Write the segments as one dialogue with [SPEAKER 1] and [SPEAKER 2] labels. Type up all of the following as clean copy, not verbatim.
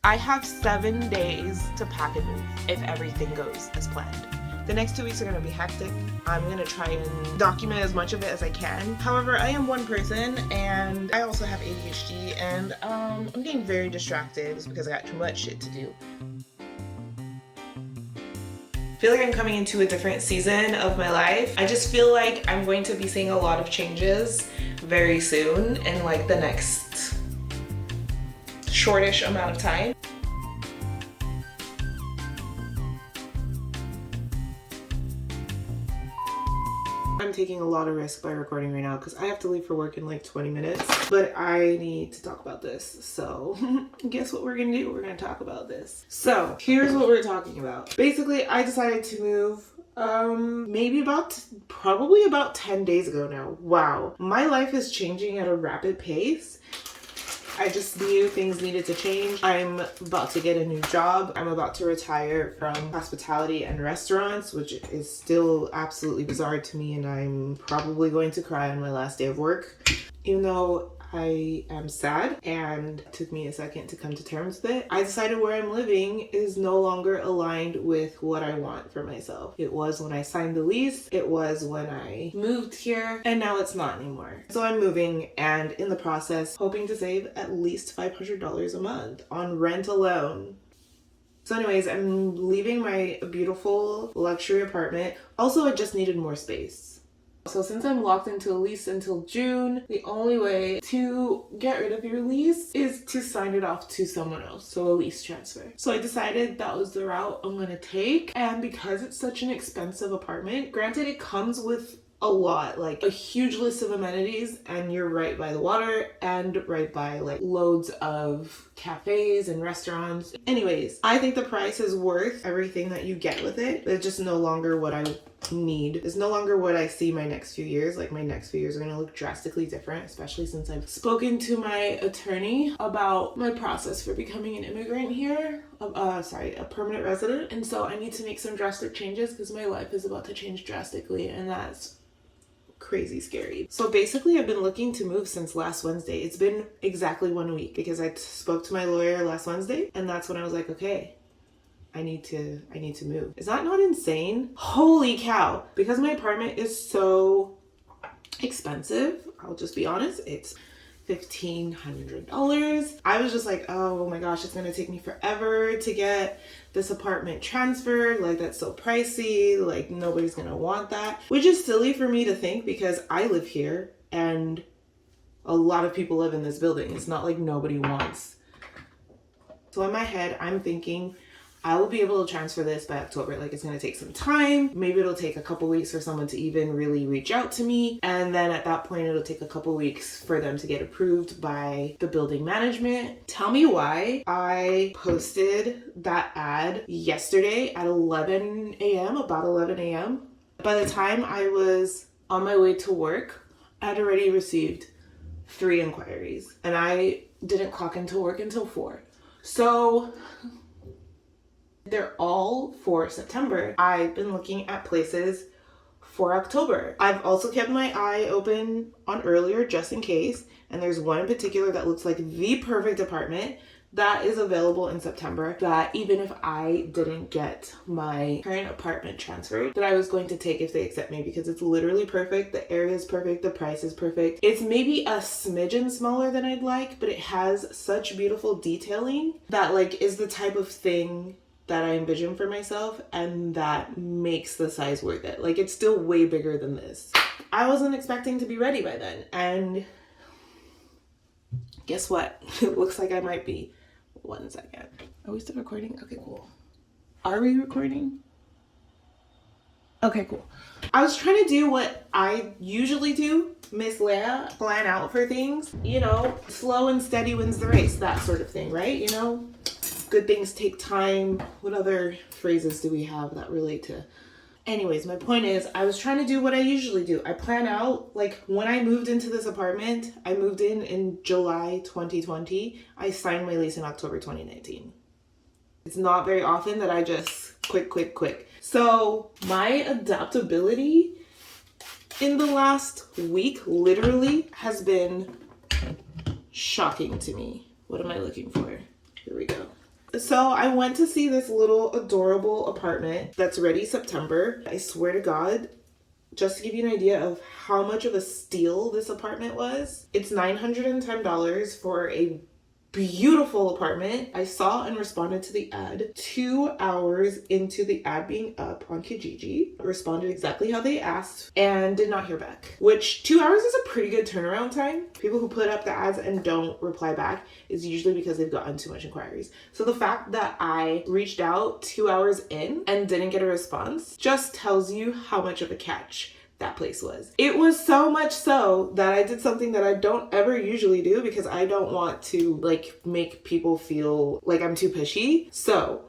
[SPEAKER 1] I have 7 days to pack and move if everything goes as planned. The next 2 weeks are going to be hectic. I'm going to try and document as much of it as I can. However, I am one person and I also have ADHD, and I'm getting very distracted because I got too much shit to do. I feel like I'm coming into a different season of my life. I just feel like I'm going to be seeing a lot of changes very soon in like the next shortish amount of time. I'm taking a lot of risk by recording right now because I have to leave for work in like 20 minutes, but I need to talk about this. So guess what we're gonna do? We're gonna talk about this. So here's what we're talking about. Basically, I decided to move probably about 10 days ago now. Wow. My life is changing at a rapid pace. I just knew things needed to change. I'm about to get a new job. I'm about to retire from hospitality and restaurants, which is still absolutely bizarre to me, and I'm probably going to cry on my last day of work. Even though I am sad and it took me a second to come to terms with it, I decided where I'm living is no longer aligned with what I want for myself. It was when I signed the lease, it was when I moved here, and now it's not anymore. So I'm moving, and in the process, hoping to save at least $500 a month on rent alone. So anyways, I'm leaving my beautiful luxury apartment. Also, I just needed more space. So since I'm locked into a lease until June, the only way to get rid of your lease is to sign it off to someone else, so a lease transfer. So I decided that was the route I'm gonna take, and because it's such an expensive apartment, granted it comes with a lot, like a huge list of amenities, and you're right by the water and right by like loads of cafes and restaurants. Anyways, I think the price is worth everything that you get with it. It's just no longer what I need. It's no longer what I see my next few years. Like my next few years are gonna look drastically different, especially since I've spoken to my attorney about my process for becoming an immigrant here, a permanent resident. And so I need to make some drastic changes because my life is about to change drastically, and that's crazy scary. So basically I've been looking to move since last Wednesday. It's been exactly 1 week because I spoke to my lawyer last Wednesday, and that's when I was like, okay, I need to move. Is that not insane? Holy cow. Because my apartment is so expensive, I'll just be honest, it's $1,500. I was just like, oh my gosh, it's gonna take me forever to get this apartment transferred. Like, that's so pricey. Like, nobody's gonna want that. Which is silly for me to think because I live here and a lot of people live in this building. It's not like nobody wants. So in my head, I'm thinking I will be able to transfer this by October. Like, it's gonna take some time. Maybe it'll take a couple weeks for someone to even really reach out to me. And then at that point, it'll take a couple weeks for them to get approved by the building management. Tell me why I posted that ad yesterday at 11 a.m., about 11 a.m. By the time I was on my way to work, I had already received 3 inquiries, and I didn't clock into work until 4. So they're all for September. I've been looking at places for October. I've also kept my eye open on earlier just in case, and there's one in particular that looks like the perfect apartment that is available in September, that even if I didn't get my current apartment transferred, that I was going to take if they accept me, because it's literally perfect. The area is perfect, the price is perfect. It's maybe a smidgen smaller than I'd like, but it has such beautiful detailing that like is the type of thing that I envision for myself, and that makes the size worth it. Like, it's still way bigger than this. I wasn't expecting to be ready by then, and guess what? It looks like I might be. 1 second. Are we still recording? Okay, cool. Are we recording? Okay, cool. I was trying to do what I usually do, Miss Leia, plan out for things. You know, slow and steady wins the race, that sort of thing, right? You know? Good things take time. What other phrases do we have that relate to? Anyways, my point is, I was trying to do what I usually do. I plan out, like, when I moved into this apartment, I moved in July 2020. I signed my lease in October 2019. It's not very often that I just quick. So my adaptability in the last week literally has been shocking to me. What am I looking for? Here we go. So I went to see this little adorable apartment that's ready September. I swear to God, just to give you an idea of how much of a steal this apartment was, it's $910 for a beautiful apartment. I saw and responded to the ad 2 hours into the ad being up on Kijiji. Responded exactly how they asked and did not hear back, which 2 hours is a pretty good turnaround time. People who put up the ads and don't reply back is usually because they've gotten too much inquiries. So the fact that I reached out 2 hours in and didn't get a response just tells you how much of a catch that place was. It was so much so that I did something that I don't ever usually do because I don't want to like make people feel like I'm too pushy. So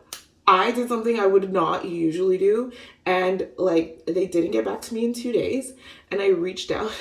[SPEAKER 1] I did something I would not usually do, and like they didn't get back to me in 2 days, and I reached out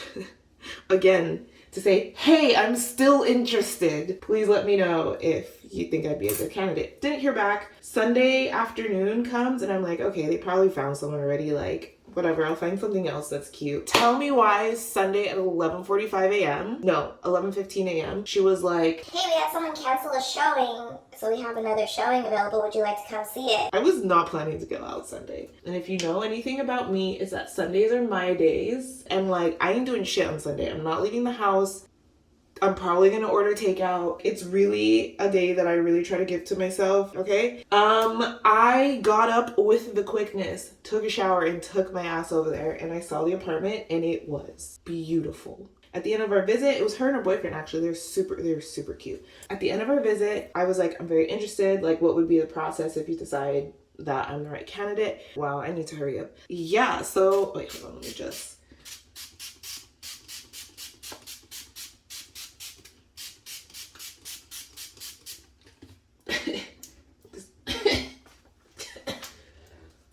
[SPEAKER 1] again to say, hey, I'm still interested. Please let me know if you think I'd be a good candidate. Didn't hear back. Sunday afternoon comes and I'm like, okay, they probably found someone already. Like, whatever, I'll find something else that's cute. Tell me why Sunday at 11:45 a.m. No, 11:15 a.m. She was like,
[SPEAKER 2] hey, we had someone cancel a showing, so we have another showing available. Would you like to come see it?
[SPEAKER 1] I was not planning to go out Sunday. And if you know anything about me, is that Sundays are my days. And like, I ain't doing shit on Sunday. I'm not leaving the house. I'm probably gonna order takeout. It's really a day that I really try to give to myself, okay? I got up with the quickness, took a shower, and took my ass over there, and I saw the apartment, and it was beautiful. At the end of our visit, it was her and her boyfriend actually. They're super cute. At the end of our visit, I was like, I'm very interested. Like, what would be the process if you decide that I'm the right candidate? Wow, I need to hurry up. Yeah, so, wait, hold on, let me just...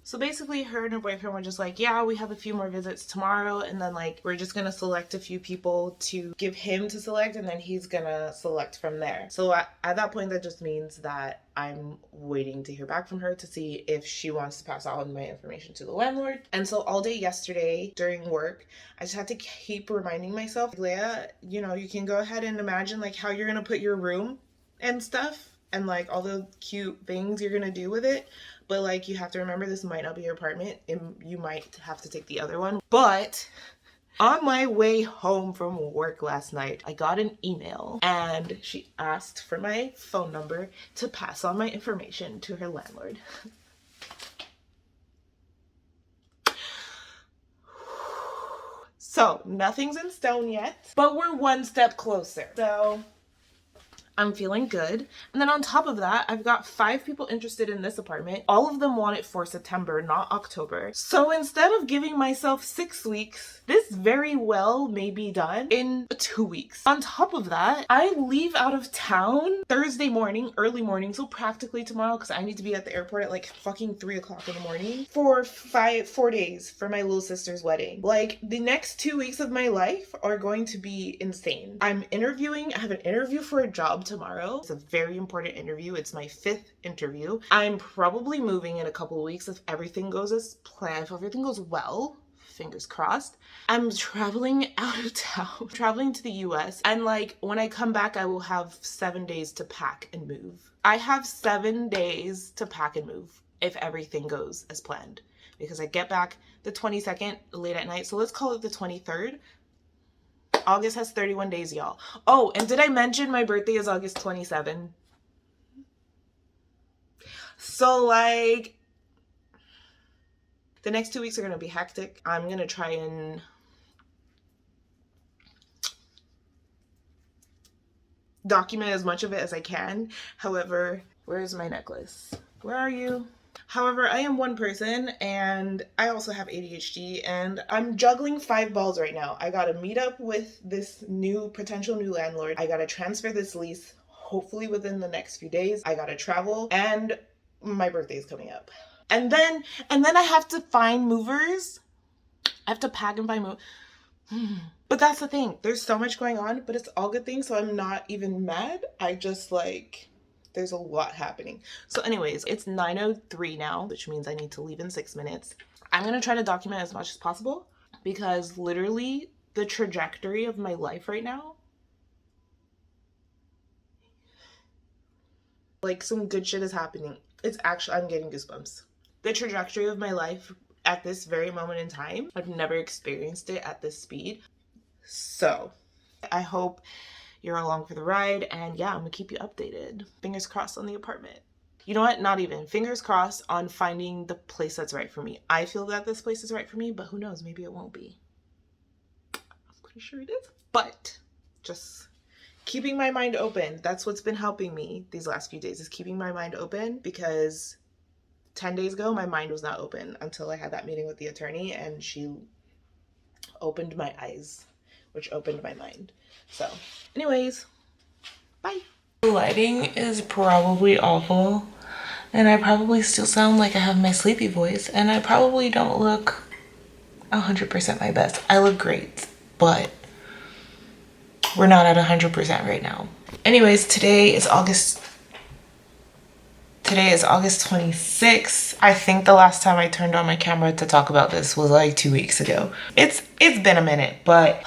[SPEAKER 1] So basically her and her boyfriend were just like, yeah, we have a few more visits tomorrow, and then like we're just gonna select a few people to give him to select, and then he's gonna select from there. So at that point, that just means that I'm waiting to hear back from her to see if she wants to pass on my information to the landlord. And so all day yesterday during work, I just had to keep reminding myself, Leia, you know, you can go ahead and imagine like how you're gonna put your room and stuff and like all the cute things you're gonna do with it. But like, you have to remember this might not be your apartment and you might have to take the other one. But on my way home from work last night, I got an email and she asked for my phone number to pass on my information to her landlord. So nothing's in stone yet, but we're one step closer. So I'm feeling good. And then on top of that, I've got 5 people interested in this apartment. All of them want it for September, not October. So instead of giving myself 6 weeks, this very well may be done in 2 weeks. On top of that, I leave out of town Thursday morning, early morning, so practically tomorrow, because I need to be at the airport at like fucking 3 o'clock in the morning for 4 days for my little sister's wedding. Like, the next 2 weeks of my life are going to be insane. I have an interview for a job tomorrow. It's a very important interview. It's my 5th interview. I'm probably moving in a couple of weeks if everything goes as planned, if everything goes well. Fingers crossed. I'm traveling out of town, traveling to the US, and like when I come back, I will have 7 days to pack and move. I have 7 days to pack and move if everything goes as planned, because I get back the 22nd late at night. So let's call it the 23rd. August has 31 days, y'all. Oh, and did I mention my birthday is August 27? So like, the next 2 weeks are going to be hectic. I'm going to try and document as much of it as I can. However, where's my necklace? Where are you? However, I am one person and I also have ADHD and I'm juggling 5 balls right now. I got to meet up with this potential new landlord. I got to transfer this lease hopefully within the next few days. I got to travel and my birthday is coming up. And then I have to find movers. I have to pack and find movers. But that's the thing. There's so much going on, but it's all good things. So I'm not even mad. I just like, there's a lot happening. So anyways, it's 9:03 now, which means I need to leave in 6 minutes. I'm going to try to document as much as possible because literally the trajectory of my life right now Like, some good shit is happening. It's actually, I'm getting goosebumps. The trajectory of my life at this very moment in time, I've never experienced it at this speed. So I hope you're along for the ride, and yeah, I'm gonna keep you updated. Fingers crossed on the apartment. You know what? Not even. Fingers crossed on finding the place that's right for me. I feel that this place is right for me, but who knows? Maybe it won't be. I'm pretty sure it is. But just keeping my mind open. That's what's been helping me these last few days, is keeping my mind open, because 10 days ago, my mind was not open until I had that meeting with the attorney, and she opened my eyes, which opened my mind. So anyways, bye. The lighting is probably awful, and I probably still sound like I have my sleepy voice, and I probably don't look 100% my best. I look great, but we're not at 100% right now. Anyways, today is August 26th. I think the last time I turned on my camera to talk about this was like 2 weeks ago. It's been a minute, but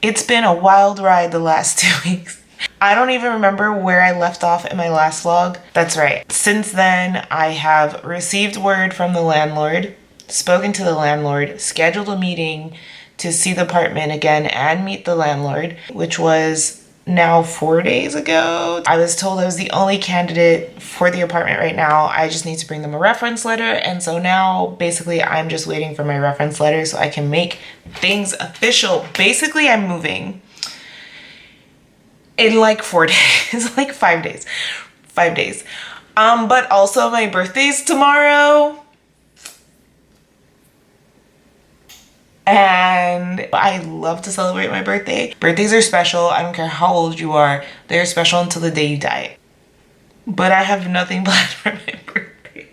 [SPEAKER 1] it's been a wild ride the last 2 weeks. I don't even remember where I left off in my last vlog. That's right. Since then, I have received word from the landlord, spoken to the landlord, scheduled a meeting to see the apartment again and meet the landlord, which was now 4 days ago. I was told I was the only candidate for the apartment right now. I just need to bring them a reference letter. And so now basically I'm just waiting for my reference letter so I can make things official. Basically, I'm moving in like 4 days, like 5 days, 5 days. But also my birthday's tomorrow. And I love to celebrate my birthday. Birthdays are special. I don't care how old you are. They're special until the day you die. But I have nothing planned for my birthday.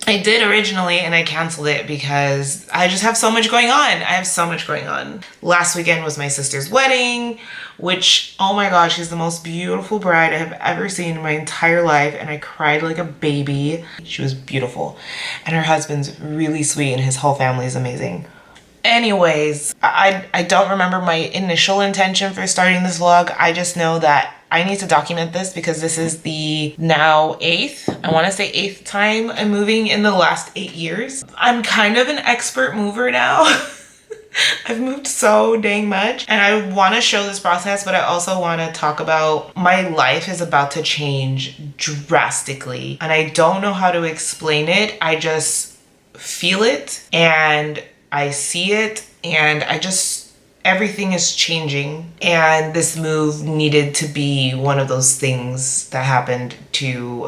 [SPEAKER 1] I did originally, and I canceled it because I just have so much going on. I have so much going on. Last weekend was my sister's wedding, which, oh my gosh, she's the most beautiful bride I have ever seen in my entire life, and I cried like a baby. She was beautiful, and her husband's really sweet, and his whole family is amazing. Anyways, I don't remember my initial intention for starting this vlog. I just know that I need to document this because this is the now 8th, I want to say 8th time I'm moving in the last 8 years. I'm kind of an expert mover now. I've moved so dang much, and I want to show this process, but I also want to talk about my life is about to change drastically, and I don't know how to explain it. I just feel it and I see it, and everything is changing, and this move needed to be one of those things that happened to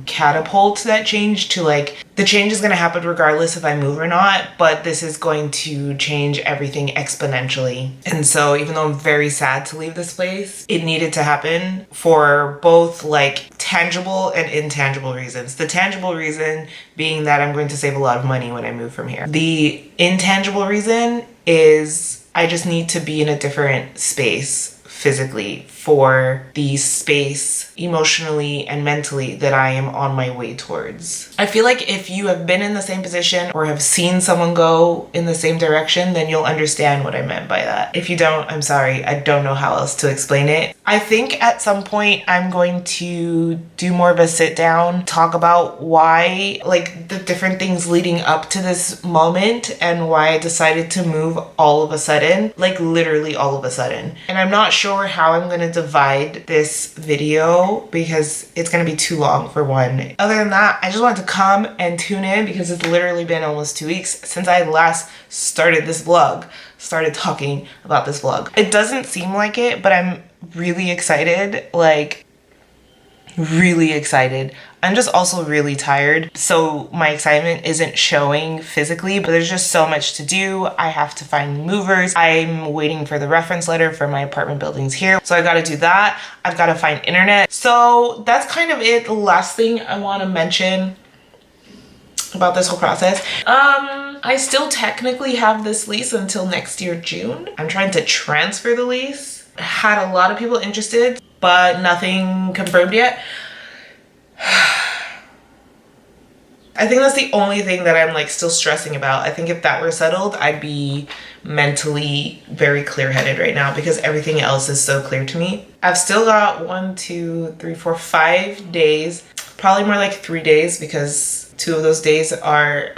[SPEAKER 1] catapult that change to, like, the change is going to happen regardless if I move or not, but this is going to change everything exponentially. And so even though I'm very sad to leave this place, it needed to happen for both like tangible and intangible reasons. The tangible reason being that I'm going to save a lot of money when I move from here. The intangible reason is I just need to be in a different space physically for the space emotionally and mentally that I am on my way towards. I feel like if you have been in the same position or have seen someone go in the same direction, then you'll understand what I meant by that. If you don't, I'm sorry. I don't know how else to explain it. I think at some point I'm going to do more of a sit down, talk about why, like the different things leading up to this moment and why I decided to move all of a sudden, like literally all of a sudden. And I'm not sure how I'm going to divide this video because it's going to be too long for one. Other than that, I just wanted to come and tune in because it's literally been almost 2 weeks since I last started this vlog, started talking about this vlog. It doesn't seem like it, but I'm really excited, like really excited. I'm just also really tired, so my excitement isn't showing physically, but there's just so much to do. I have to find movers. I'm waiting for the reference letter for my apartment buildings here, so I gotta do that. I've got to find internet. So that's kind of it. The last thing I want to mention about this whole process, I still technically have this lease until next year June. I'm trying to transfer the lease. Had a lot of people interested, but nothing confirmed yet. I think that's the only thing that I'm like still stressing about. I think if that were settled, I'd be mentally very clear-headed right now because everything else is so clear to me. I've still got 1, 2, 3, 4, 5 days, probably more like 3 days because 2 of those days are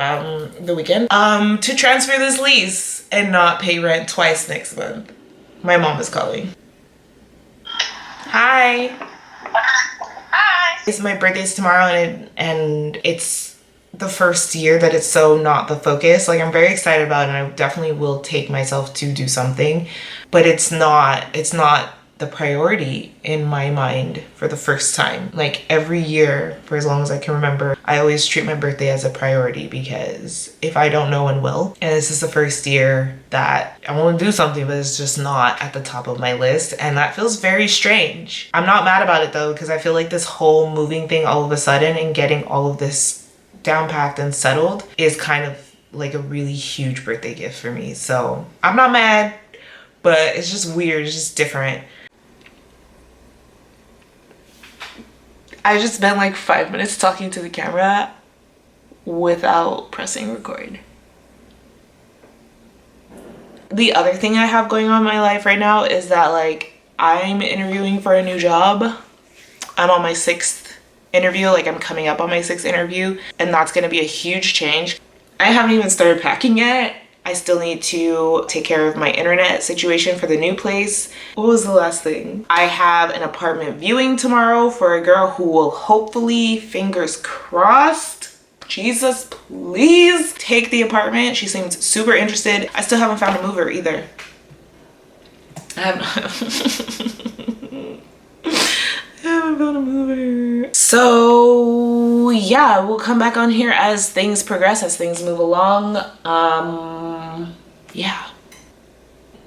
[SPEAKER 1] the weekend, to transfer this lease and not pay rent twice next month. My mom is calling. Hi. Hi. It's my birthday's tomorrow and it's the first year that it's so not the focus. Like I'm very excited about it and I definitely will take myself to do something, but it's not the priority in my mind for the first time. Like every year for as long as I can remember, I always treat my birthday as a priority because if I don't, no one will. And this is the first year that I want to do something, but it's just not at the top of my list. And that feels very strange. I'm not mad about it though, because I feel like this whole moving thing all of a sudden and getting all of this down packed and settled is kind of like a really huge birthday gift for me. So I'm not mad, but it's just weird. It's just different. I just spent like 5 minutes talking to the camera without pressing record. The other thing I have going on in my life right now is that like I'm interviewing for a new job. I'm on my 6th interview, like I'm coming up on my 6th interview, and that's gonna be a huge change. I haven't even started packing yet. I still need to take care of my internet situation for the new place. What was the last thing? I have an apartment viewing tomorrow for a girl who will hopefully, fingers crossed, Jesus, please take the apartment. She seems super interested. I still haven't found a mover either. I haven't found a mover. So yeah, we'll come back on here as things progress, as things move along. Yeah.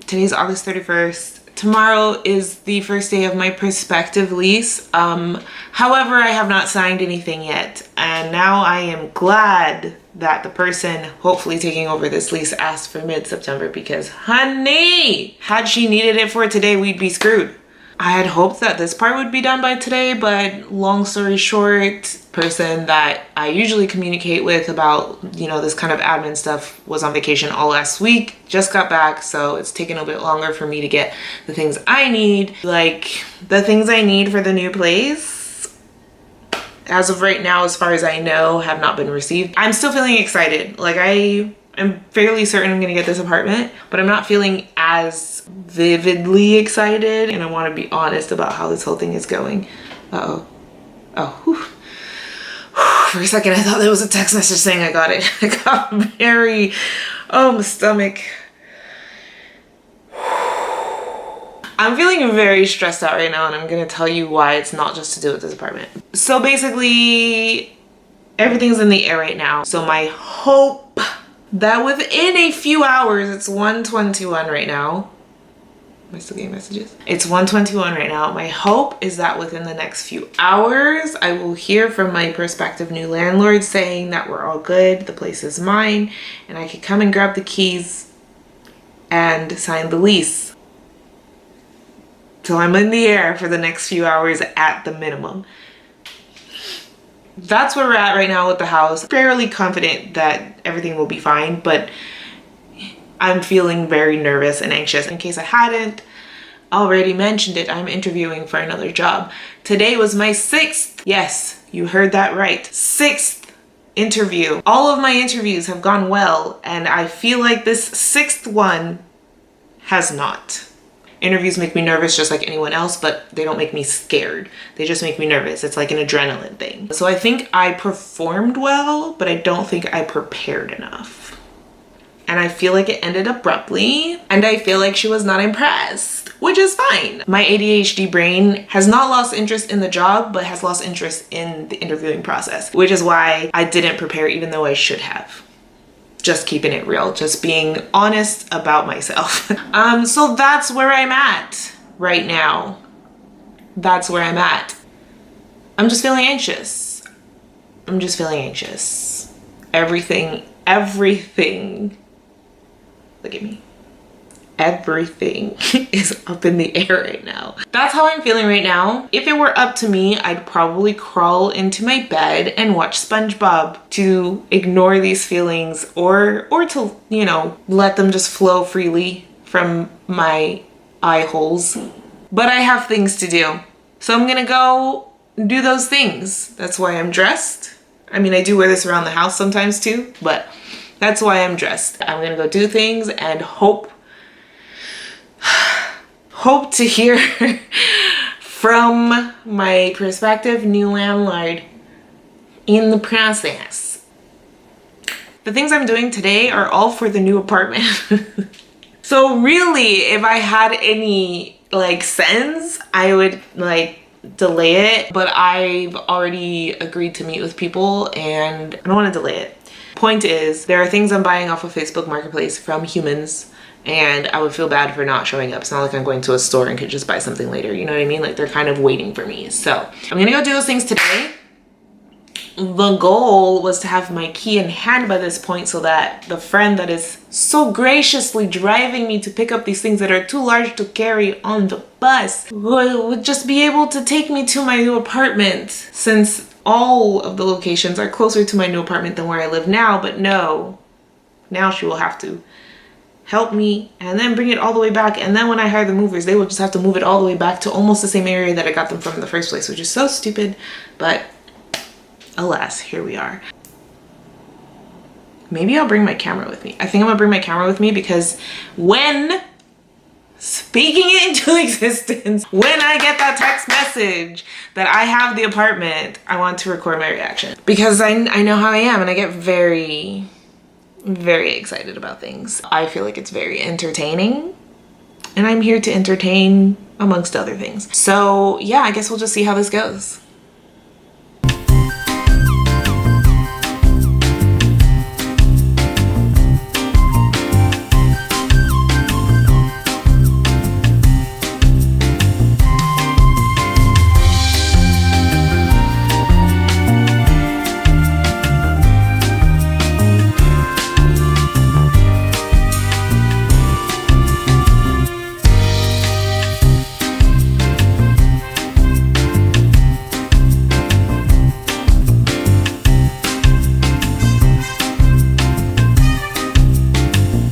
[SPEAKER 1] Today's August 31st. Tomorrow is the first day of my prospective lease. However, I have not signed anything yet. And now I am glad that the person hopefully taking over this lease asked for mid-September because honey, had she needed it for today, we'd be screwed. I had hoped that this part would be done by today, but long story short, person that I usually communicate with about, you know, this kind of admin stuff was on vacation all last week, just got back, so it's taken a bit longer for me to get the things I need. Like, the things I need for the new place, as of right now, as far as I know, have not been received. I'm still feeling excited. Like, I'm fairly certain I'm gonna get this apartment, but I'm not feeling as vividly excited, and I want to be honest about how this whole thing is going. Uh-oh. Oh, whew. For a second I thought there was a text message saying I got it. I got very, oh, my stomach. I'm feeling very stressed out right now, and I'm gonna tell you why it's not just to do with this apartment. So basically, everything's in the air right now. So my hope that within a few hours, it's 1:21 right now. Am I still getting messages? It's 1:21 right now. My hope is that within the next few hours, I will hear from my prospective new landlord saying that we're all good, the place is mine, and I can come and grab the keys and sign the lease. So I'm in the air for the next few hours at the minimum. That's where we're at right now with the house. Fairly confident that everything will be fine, but I'm feeling very nervous and anxious. In case I hadn't already mentioned it, I'm interviewing for another job. Today was my 6th, yes, you heard that right, 6th interview. All of my interviews have gone well, and I feel like this 6th one has not. Interviews make me nervous just like anyone else, but they don't make me scared. They just make me nervous. It's like an adrenaline thing. So I think I performed well, but I don't think I prepared enough. And I feel like it ended abruptly, and I feel like she was not impressed, which is fine. My ADHD brain has not lost interest in the job, but has lost interest in the interviewing process, which is why I didn't prepare even though I should have. Just keeping it real, just being honest about myself. So that's where I'm at right now. That's where I'm at. I'm just feeling anxious. I'm just feeling anxious. Everything, look at me. everything is up in the air right now. That's how I'm feeling right now. If it were up to me, I'd probably crawl into my bed and watch SpongeBob to ignore these feelings, or to, you know, let them just flow freely from my eye holes. But I have things to do. So I'm gonna go do those things. That's why I'm dressed. I mean, I do wear this around the house sometimes too, but that's why I'm dressed. I'm gonna go do things and hope to hear from my prospective new landlord in the process. The things I'm doing today are all for the new apartment. So really, if I had any like sense, I would like delay it, but I've already agreed to meet with people and I don't want to delay it. Point is, there are things I'm buying off of Facebook Marketplace from humans, and I would feel bad for not showing up. It's not like I'm going to a store and could just buy something later, you know what I mean? Like, they're kind of waiting for me. So I'm gonna go do those things today. The goal was to have my key in hand by this point so that the friend that is so graciously driving me to pick up these things that are too large to carry on the bus would just be able to take me to my new apartment, since all of the locations are closer to my new apartment than where I live now. But no, now she will have to help me and then bring it all the way back, and then when I hire the movers, they will just have to move it all the way back to almost the same area that I got them from in the first place, which is so stupid, but alas, here we are. Maybe I'll bring my camera with me. I think I'm gonna bring my camera with me because when speaking it into existence, when I get that text message that I have the apartment, I want to record my reaction, because I know how I am and I get very, very excited about things. I feel like it's very entertaining and I'm here to entertain amongst other things. So yeah, I guess we'll just see how this goes.